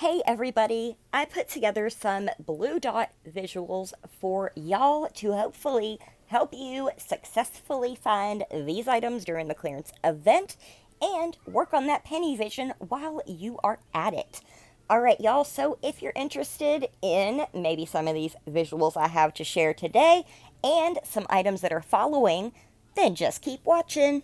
Hey everybody, I put together some blue dot visuals for y'all to hopefully help you successfully find these items during the clearance event and work on that penny vision while you are at it. All right, y'all, so if you're interested in maybe some of these visuals I have to share today and some items that are following, then just keep watching.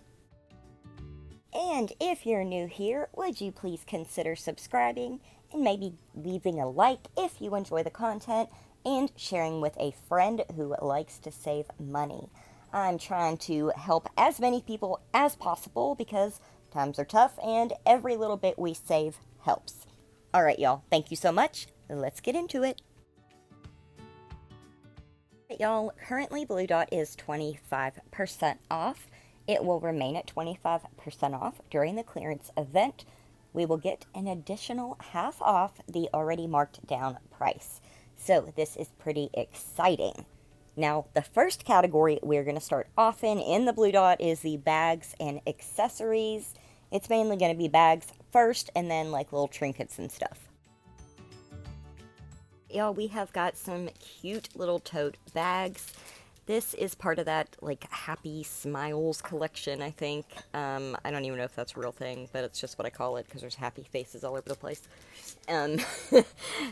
And if you're new here, would you please consider subscribing and maybe leaving a like if you enjoy the content and sharing with a friend who likes to save money. I'm trying to help as many people as possible because times are tough and every little bit we save helps. All right, y'all, thank you so much. Let's get into it. Y'all, currently Blue Dot is 25% off. It will remain at 25% off during the clearance event. We will get an additional half off the already marked down price. So this is pretty exciting. Now, the first category we're going to start off in the Blue Dot is the bags and accessories. It's mainly going to be bags first and then like little trinkets and stuff. Y'all, we have got some cute little tote bags. This is part of that, like, Happy Smiles collection, I think. I don't even know if that's a real thing, but it's just what I call it, because there's happy faces all over the place.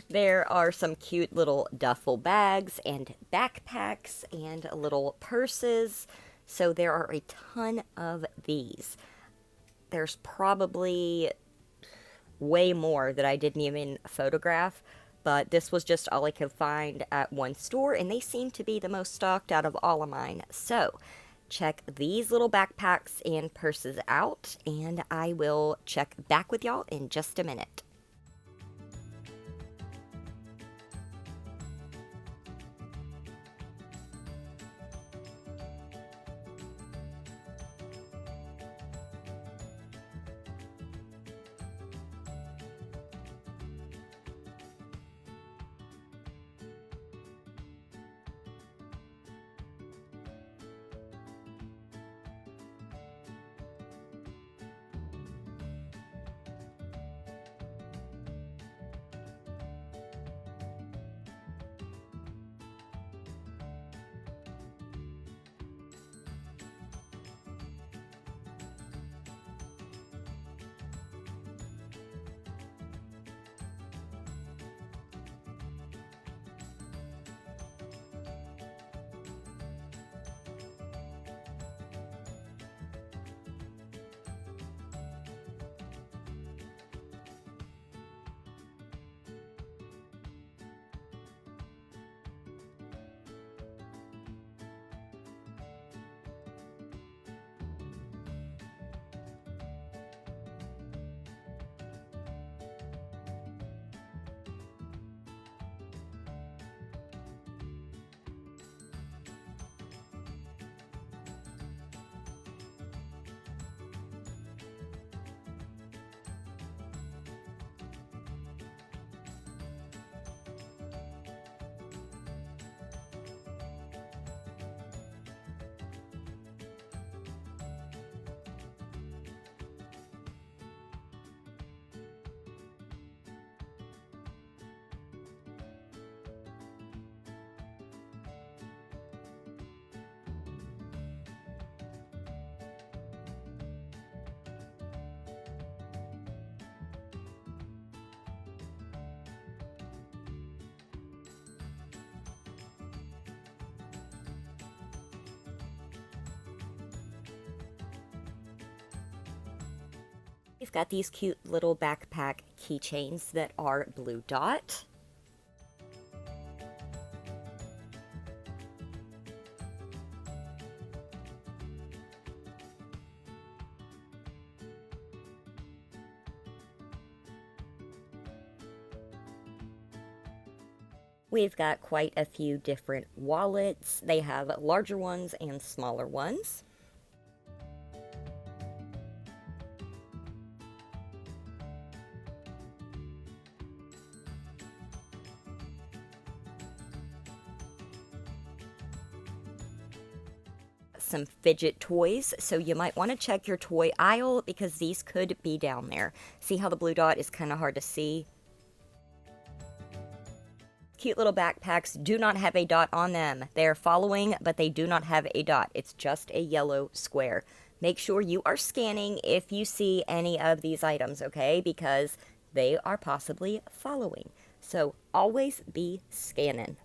There are some cute little duffel bags and backpacks and little purses. So there are a ton of these. There's probably way more that I didn't even photograph, but this was just all I could find at one store, and they seem to be the most stocked out of all of mine. So check these little backpacks and purses out, and I will check back with y'all in just a minute. We've got these cute little backpack keychains that are Blue Dot. We've got quite a few different wallets. They have larger ones and smaller ones. Some fidget toys, so you might want to check your toy aisle because these could be down there. See how the blue dot is kind of hard to see? cute little backpacks do not have a dot on them. They are following, but they do not have a dot. It's just a yellow square. Make sure you are scanning if you see any of these items, okay? Because they are possibly following. So always be scanning.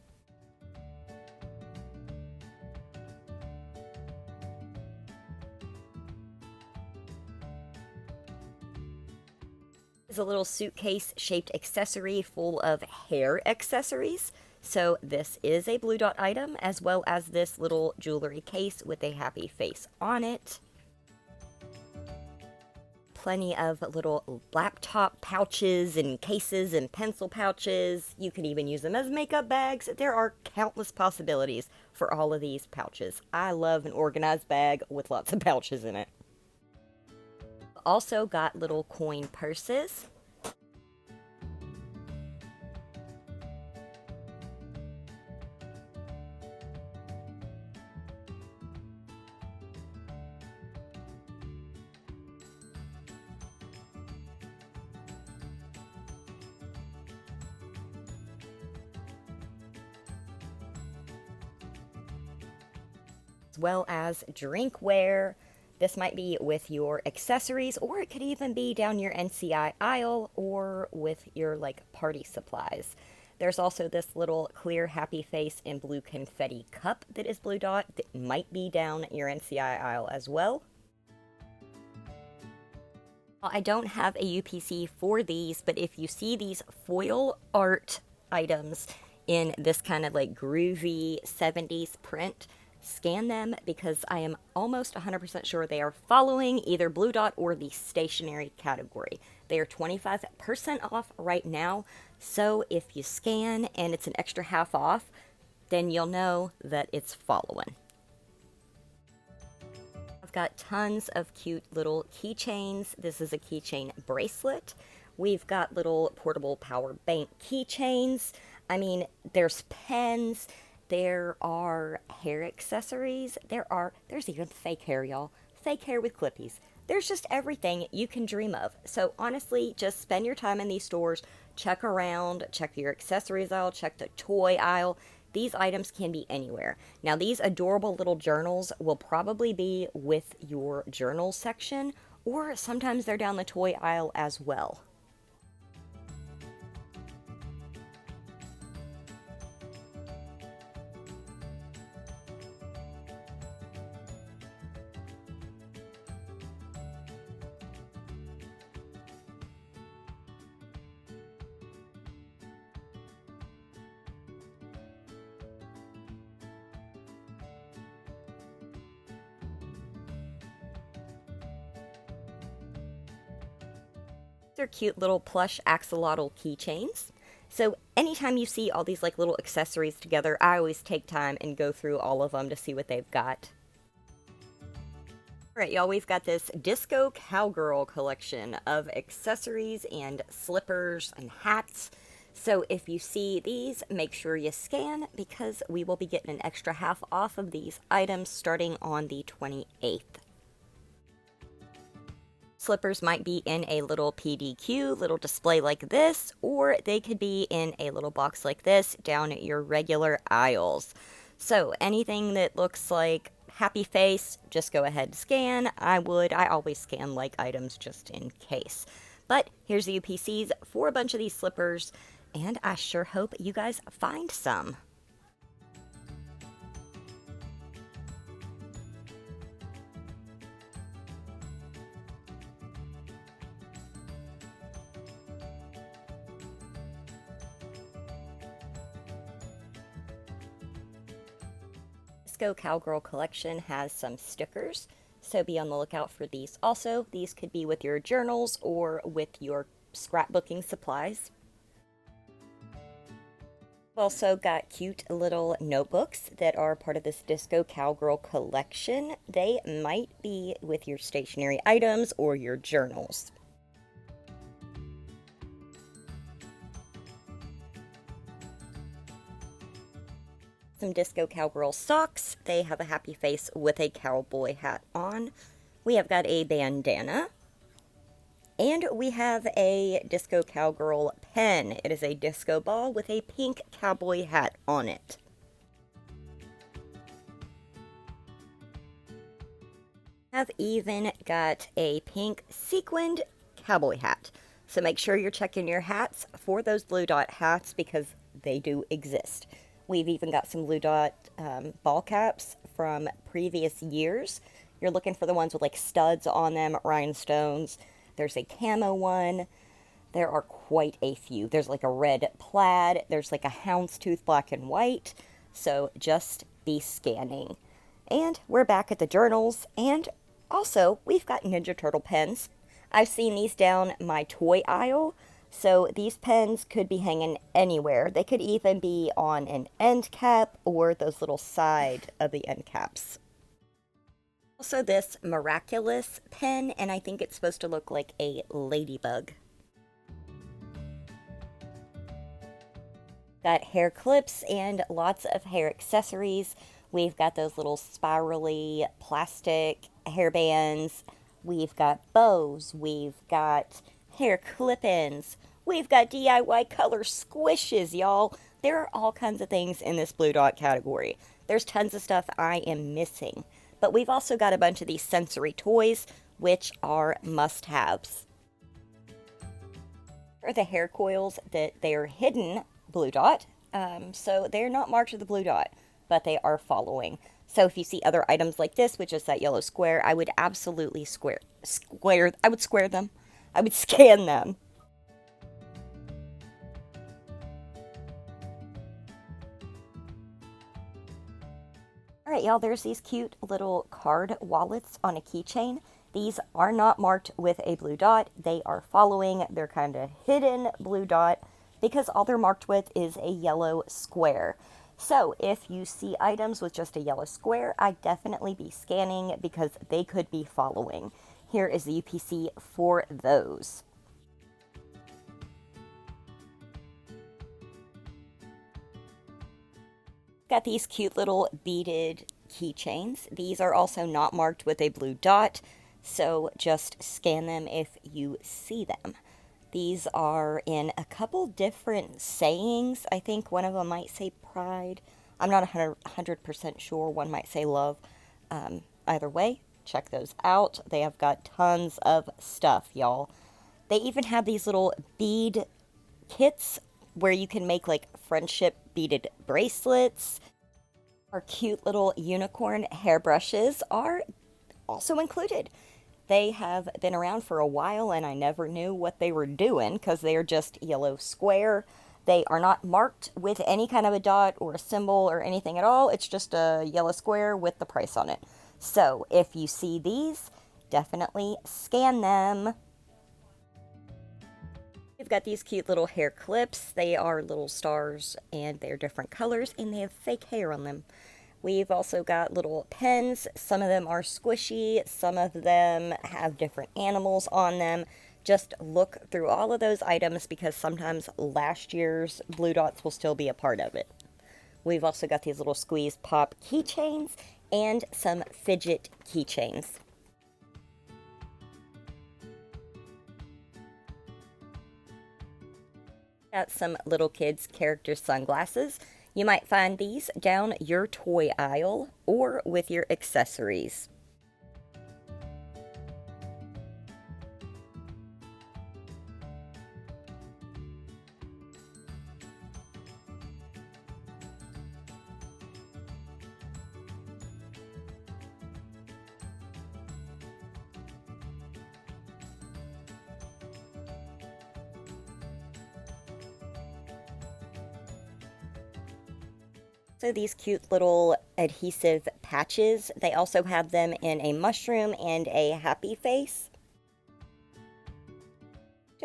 Is a little suitcase shaped accessory full of hair accessories. So this is a blue dot item, as well as this little jewelry case with a happy face on it. Plenty of little laptop pouches and cases and pencil pouches. You can even use them as makeup bags. There are countless possibilities for all of these pouches. I love an organized bag with lots of pouches in it. Also got little coin purses. As well as drinkware. This might be with your accessories, or it could even be down your NCI aisle or with your like party supplies. There's also this little clear happy face and blue confetti cup that is blue dot that might be down your NCI aisle as well. I don't have a UPC for these, but if you see these foil art items in this kind of like groovy 70s print, scan them because I am almost 100% sure they are following either blue dot or the stationery category. They are 25% off right now, so if you scan and it's an extra half off, then you'll know that it's following. I've got tons of cute little keychains. This is a keychain bracelet. We've got little portable power bank keychains. I mean, there's pens. There are hair accessories. There's even fake hair, y'all. Fake hair with clippies. There's just everything you can dream of. So honestly, just spend your time in these stores. Check around. Check your accessories aisle. Check the toy aisle. These items can be anywhere. Now, these adorable little journals will probably be with your journal section, or sometimes they're down the toy aisle as well. They're cute little plush axolotl keychains. So anytime you see all these like little accessories together, I always take time and go through all of them to see what they've got. Alright, y'all, we've got this disco cowgirl collection of accessories and slippers and hats. So if you see these, make sure you scan because we will be getting an extra half off of these items starting on the 28th. Slippers might be in a little PDQ, little display like this, or they could be in a little box like this down at your regular aisles. So anything that looks like happy face, just go ahead and scan. I always scan like items just in case. But here's the UPCs for a bunch of these slippers, and I sure hope you guys find some. Disco Cowgirl collection has some stickers, so be on the lookout for these also. These could be with your journals or with your scrapbooking supplies. Also got cute little notebooks that are part of this Disco Cowgirl collection. They might be with your stationery items or your journals. Some Disco Cowgirl socks. They have a happy face with a cowboy hat on. We have got a bandana, And we have a Disco Cowgirl pen. It is a disco ball with a pink cowboy hat on it. Have even got a pink sequined cowboy hat. So make sure you're checking your hats for those blue dot hats because they do exist. We've even got some blue dot ball caps from previous years. You're looking for the ones with like studs on them, rhinestones. There's a camo one. There are quite a few. There's like a red plaid. There's like a houndstooth black and white. So just be scanning. And we're back at the journals. And also, we've got Ninja Turtle pens. I've seen these down my toy aisle. So these pens could be hanging anywhere. They could even be on an end cap or those little side of the end caps. Also this Miraculous pen, and I think it's supposed to look like a ladybug. Got hair clips and lots of hair accessories. We've got those little spirally plastic hair bands. We've got bows. We've got hair clip-ins. We've got DIY color squishes, y'all. There are all kinds of things in this blue dot category. There's tons of stuff I am missing. But we've also got a bunch of these sensory toys, which are must-haves. Are the hair coils that they're hidden blue dot, so they're not marked with the blue dot, but they are following. So if you see other items like this, which is that yellow square, I would absolutely I would square them. I would scan them. Alright, y'all, there's these cute little card wallets on a keychain. These are not marked with a blue dot. They are following. They're kind of hidden blue dot because all they're marked with is a yellow square. So if you see items with just a yellow square, I'd definitely be scanning because they could be following. Here is the UPC for those. Got these cute little beaded keychains. These are also not marked with a blue dot, so just scan them if you see them. These are in a couple different sayings. I think one of them might say pride. I'm not 100% sure. One might say love. Either way, check those out. They have got tons of stuff, y'all. They even have these little bead kits where you can make like friendship beaded bracelets. Our cute little unicorn hairbrushes are also included. They have been around for a while and I never knew what they were doing because they are just yellow square. They are not marked with any kind of a dot or a symbol or anything at all. It's just a yellow square with the price on it. So if you see these, definitely scan them. We've got these cute little hair clips. They are little stars and they're different colors and they have fake hair on them. We've also got little pens. Some of them are squishy. Some of them have different animals on them. Just look through all of those items because sometimes last year's blue dots will still be a part of it. We've also got these little squeeze pop keychains and some fidget keychains. Got some little kids' character sunglasses. You might find these down your toy aisle or with your accessories. So these cute little adhesive patches, they also have them in a mushroom and a happy face.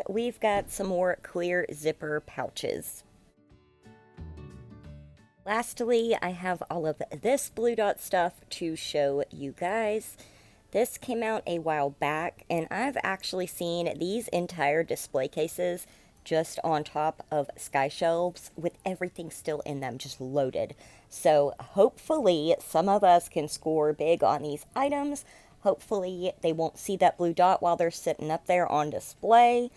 We've got some more clear zipper pouches. Lastly, I have all of this blue dot stuff to show you guys. This came out a while back, and I've actually seen these entire display cases just on top of sky shelves with everything still in them, just loaded. So hopefully some of us can score big on these items. Hopefully they won't see that blue dot while they're sitting up there on display.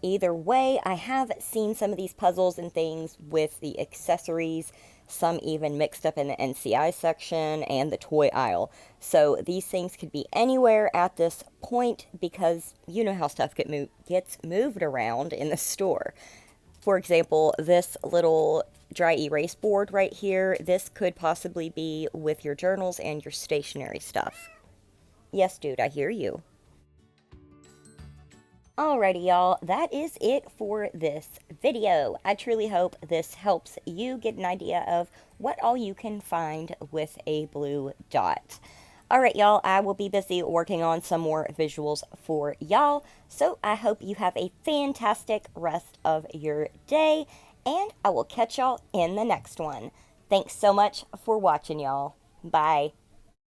Either way, I have seen some of these puzzles and things with the accessories, some even mixed up in the NCI section and the toy aisle. So these things could be anywhere at this point because you know how stuff gets moved around in the store. For example, this little dry erase board right here, this could possibly be with your journals and your stationery stuff. Yes, dude, I hear you. Alrighty, y'all, that is it for this video. I truly hope this helps you get an idea of what all you can find with a blue dot. Alright, y'all, I will be busy working on some more visuals for y'all, so I hope you have a fantastic rest of your day, and I will catch y'all in the next one. Thanks so much for watching, y'all. Bye.